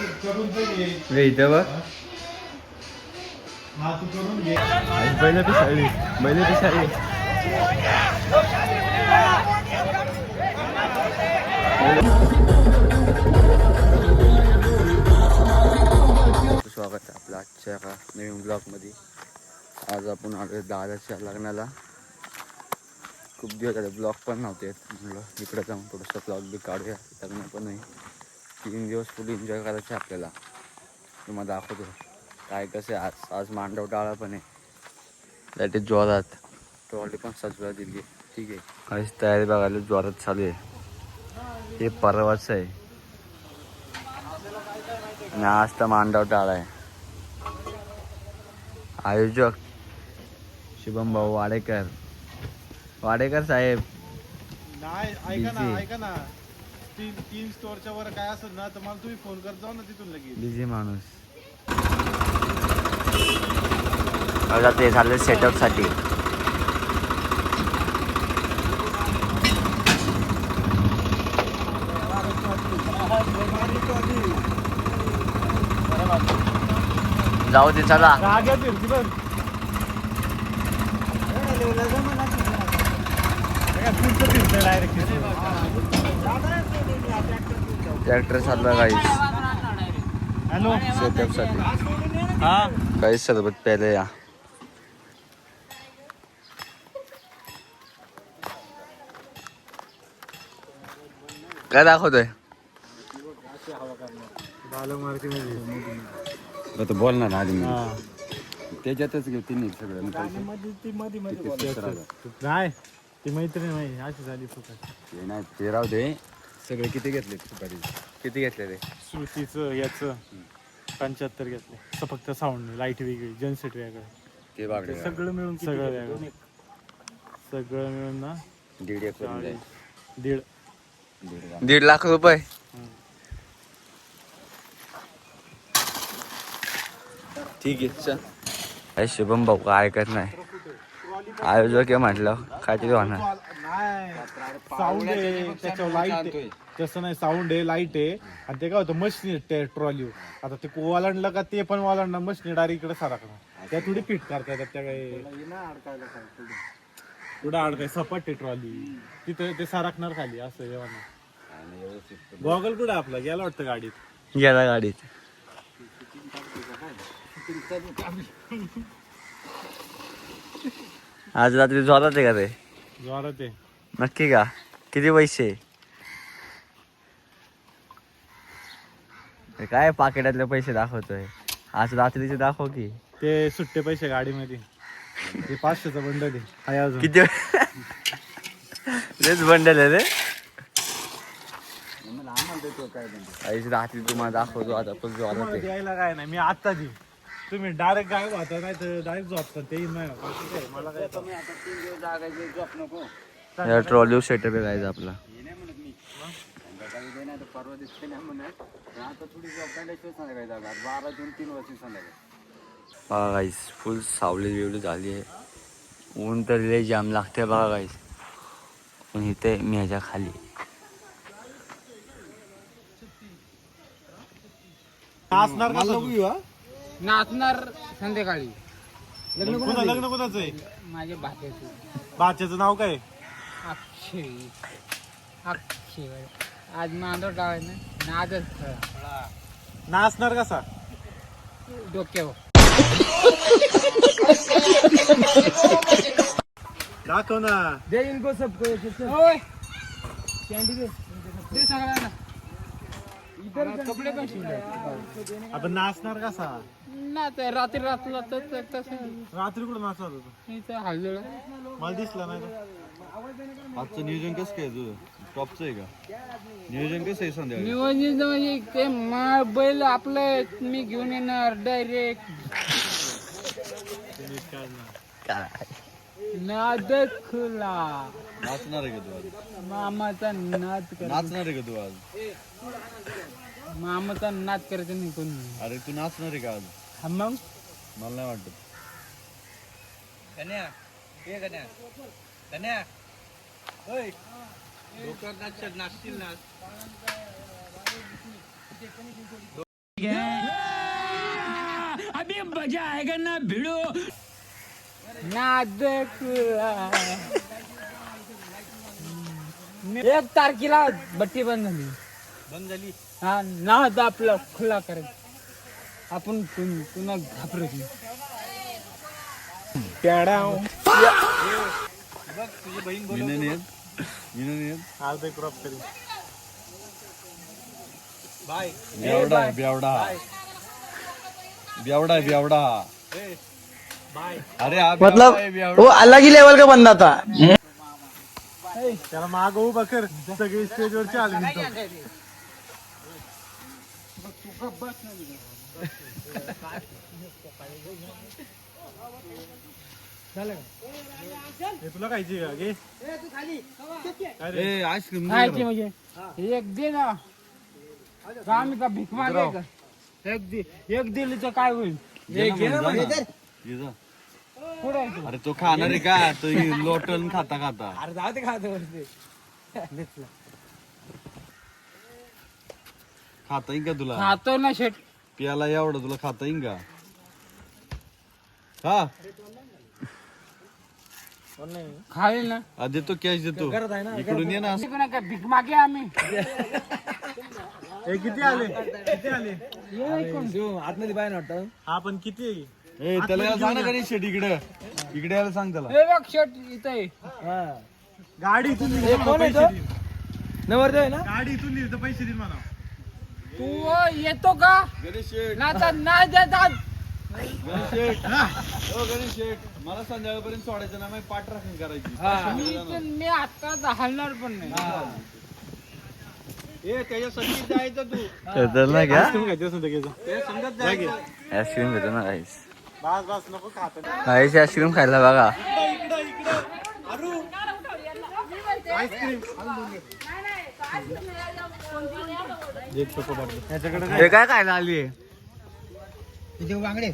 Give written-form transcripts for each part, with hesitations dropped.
इथं बघ बैल पिसाळली स्वागत आहे आपल्या आजच्या एका नवीन ब्लॉगमध्ये. आज आपण आलो दादाच्या लग्नाला. खूप दिवस झाले ब्लॉग पण नव्हते, म्हणलं इकडे जाऊन थोडंसं ब्लॉग बी काढूया. लग्न पण नाही, 3 दिवस फुल एन्जॉय करायचं आपल्याला. तुम्हाला दाखवतो काय कसं आहे. आज मांडव डाळा पण आहे, त्यात जोरात ट्रॉली पण सजवायला दिली आहे. ठीक आहे, काहीच तयारी बघायला जोरात चालू आहे. हे परवाचं आहे आणि आज तर मांडव डाळा आहे. आयोजक शुभम भाऊ वाडेकर साहेब. नाही ऐका ना तीन स्टोअरच्या वर काय असेल ना तर मला तुम्ही फोन करत जाऊ ना, तिथून लगेच. बिझी माणूस. आता ते झालं सेटअप साठी. जाऊ दे चला. ट्रॅक्टर चालला गाईस सेटअप साठी. गाईस सरबत प्यायला या. काय दाखवतोय? तो बोल ना आधी त्याच्यातच घेते नाही सगळं. नाही ती मैत्रीण नाही अशी झाली फुकट. ते नाही ते राहू दे. सगळे किती घेतले सुपारी? किती घेतले रे? श्रुतीचं याचं 75 घेतलं. फक्त साऊंड, लाईट वेगळी, जनसेट वेगळं, ते बागडे सगळं मिळून सगळं मिळून ना 1.5 लाख रुपये. ठीक आहे. काय शुभम भाऊ काय ऐकत नाही. आयोजक म्हटलं काय तरी होणार. साऊंड आहे त्याच्यावर, लाईट आहे तसं नाही. साऊंड आहे, लाईट आहे, आणि ते काय होतं मशीन आहे ट्रॉली. आता ते ओलांडलं का ते पण ओलांडणार मशीन डायरेक्ट इकडे सारखणार. त्या थोडी फिट करता येतात त्या काही पुढे अडकाय. सपाट आहे ट्रॉली, तिथं ते सारखणार खाली असं जेवण. गॉगल कुठं आपला गेला वाटतं गाडीत. गेला गाडीत. आज रात्री जोरात आहे का रे? जोरात आहे. नक्की का? किती पैसे? काय पाकिटातले पैसे दाखवतोय? आज रात्रीचे दाखव की. ते सुट्टे पैसे गाडीमध्ये. ते 500चं बंडल आहे अजून. किती? तेच बंडल आहे रे. काहीच रात्री तुम्हाला दाखवतो आता. पण जोरात द्यायला काय नाही, मी आत्ता देईन. तुम्ही डायरेक्ट गायब होता, नाही तर डायरेक्ट झोपता. ते नाही मला काय. ट्रॉली सेटअप आहे गायचं आपला. बघा गाईस फुल सावली बिवली झाली आहे. ऊन तर लय जाम लागते बघा गाईस. पण इथे मी ह्याच्या खाली नाचणार संध्याकाळी. लग्न कोणाचं आहे? माझ्या भाच्याचं. बाच्याचं नाव काय? अक्षय. आज मांडव डाळ ना, नादच खरा. नाचणार कसा? डोक्यावर. दाखव ना. दे इनको सबको. ओय कॅन्डी दे सगळ्यांना. कपडे पण शिवले. आपण नाचणार कसा? नाच रात्री रात्री तसं रात्री कुठं नाचणार होतो? इथं हल्लं. मला दिसलं नाही. आजचं नियोजन कसं काय तुझं? टॉपचं आहे का नियोजन? कसं आहे संध्याकाळी नियोजन म्हणजे ते बैल आपलं मी घेऊन येणार डायरेक्ट. नाद खुला. नाचणार आहे का तू आज? मामाचा नाद कर. नाचणार आहे का तू आज? मामाचा नाद करायचं नाही कोणी. अरे तू नाचणार आहे का आज? हा मग मला नाही वाटत. कन्या हे कन्या कन्या होय डोक्यावर नाचतील नाच. अभी मजा आएगा ना भिड़ो नाद खुला 1 तारखेला बट्टी बंद झाली हा नाद आपला खुला करायचा आपण पुन्हा घाबरत नाही क्रॉप करी बेवडा अरे मतलब वो अलग ही लेवल का बंदा था. त्याला माग उभा कर सगळे स्टेजवरचे आले नंतर. हे तुला खायची का घे आईस्क्रीम खायची म्हणजे एक दे ना आम्ही का भीक मागे का एक दिली तर काय होईल पुढे अरे तो खाणार आहे का तो लोटन खाता अरे जाऊ दे खातो खाता येईन का तुला खातो ना शेट पियाला एवढं तुला खाता येईन का हा खाईल ना देतो कॅश देतो इकडून ये ना पण काय भीक मागे आम्ही हे किती आले आतमध्ये बाहेर वाटतं. हा पण किती ए त्याला यायला सांग ना गणेश शेट इकडे यायला सांग त्याला हे बघ शेट इथे गाडी इथून दिली तर पैसे देईल. गाडी इथून दिली तर पैसे देईल म्हणा. तू येतो का गणेश शेट ना तर नाही देतात गणेश शेट हो गणेश शेट मला संध्याकाळपर्यंत सोडायचं ना मग पाठ राखण करायची मी आता हलणार पण नाही ए त्याच्या संगीत जायचं तू आईस्क्रीम खायची असेल तर घे जा. आईस्क्रीम घेतो ना गाईस बस नको खात गाईस आईस्क्रीम खायला बघा हे काय खायला आली बांगडे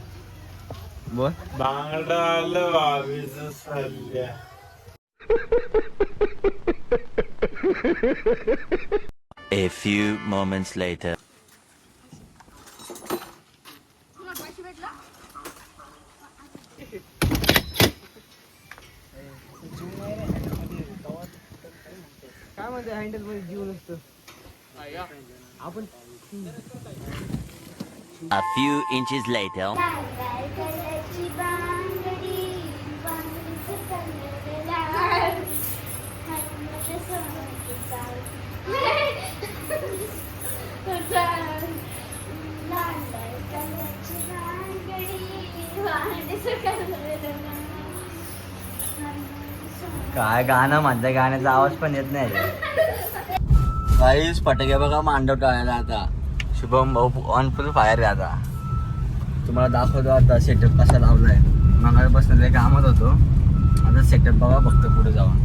बोल बांगडाल वावीज सल्ल्या. A few moments later. काय म्हणते हँडल मध्ये जीव नसतो आपण A few inches later. काय गाणं म्हणतं, गाण्याचा आवाज पण येत नाही. गाईस फटाके बघा मांडव टाळायला आता शुभम भाऊ ऑन फुल फायर आहे आता तुम्हाला दाखवतो आता सेटअप कसा लावलाय मागापासून ते कामात होतो आता सेटअप बघा फक्त पुढे जाऊन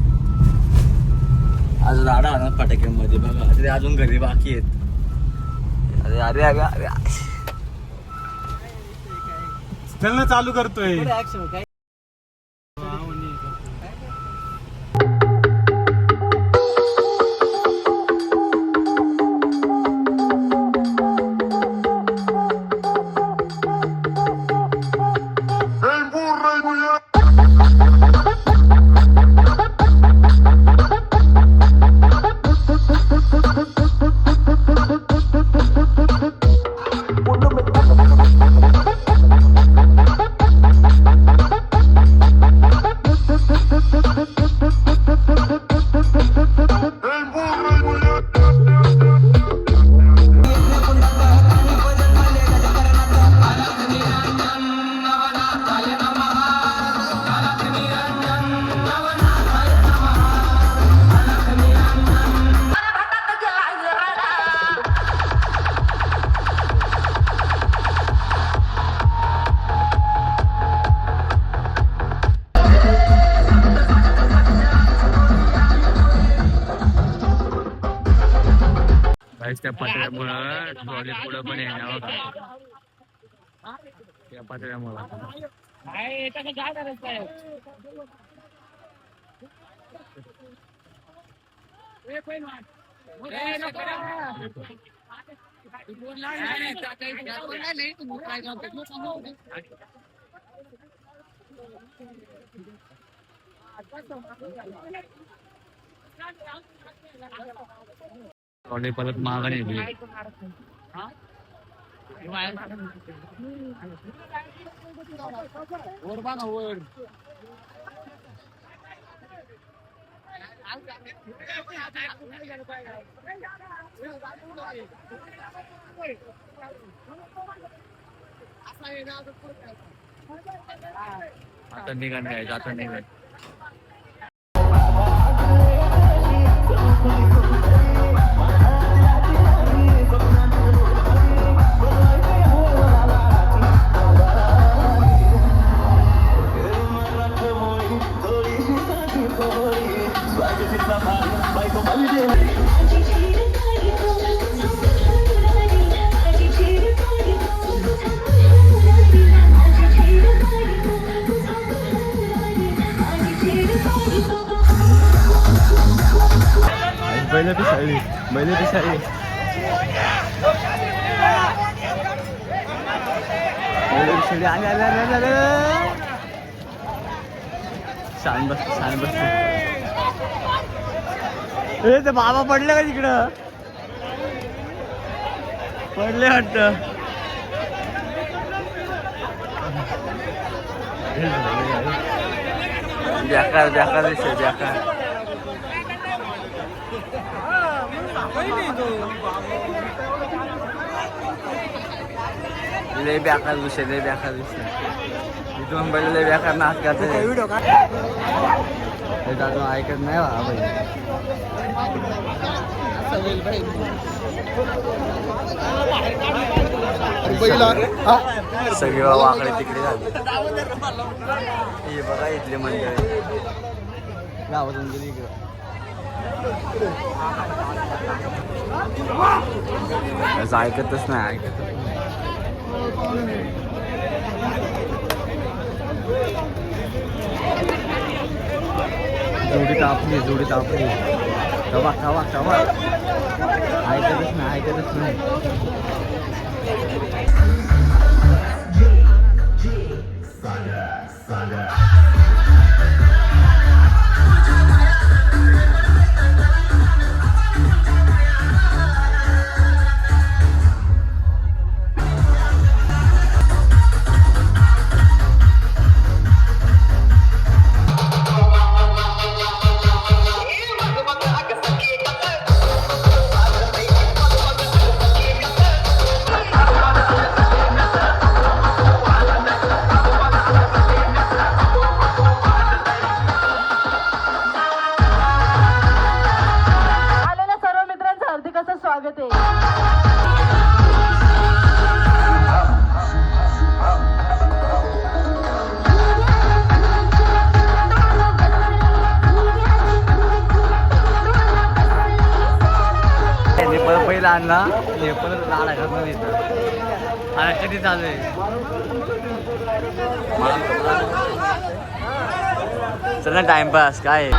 आज राडा ना फटाक्यांमध्ये बघा तरी अजून घरी बाकी आहेत अरे अरे अरे अरे चल चालू करतोय. त्या पत्र्यामुळं ट्रॉली पुढे पण येणार त्या पत्र्यामुळं परत माघारी आता निघाण काय आता निघाण बैल पिसाळी छान बस ते बाबा पडले का तिकडं पडले वाटत बेकार दिसतोय बेकार लय बेकार विषय इथून बैल लय बेकार नाच करते अजून ऐकत नाही सगळे वाकडे तिकडे झाले हे बघा इथले मंडळी गावातून गेली इकडं ऐकतच नाही जोडी तापली खावा ऐकतच नाही पहिला आणला हे परत लाडा घालून येतं आणि कधी चालू आहे चल ना टाइमपास काय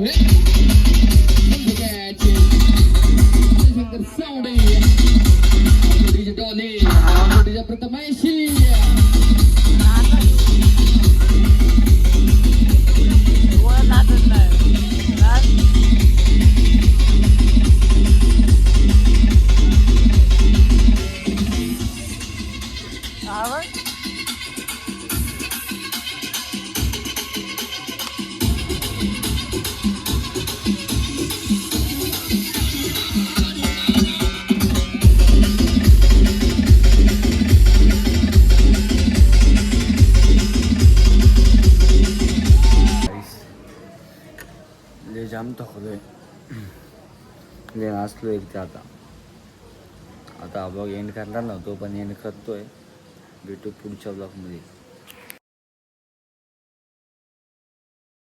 लय जाम थकलोय, लय नाचलो एक ते आता हा ब्लॉग एंड करणार नव्हतो पण एंड करतोय. भेटू पुढच्या ब्लॉगमध्ये.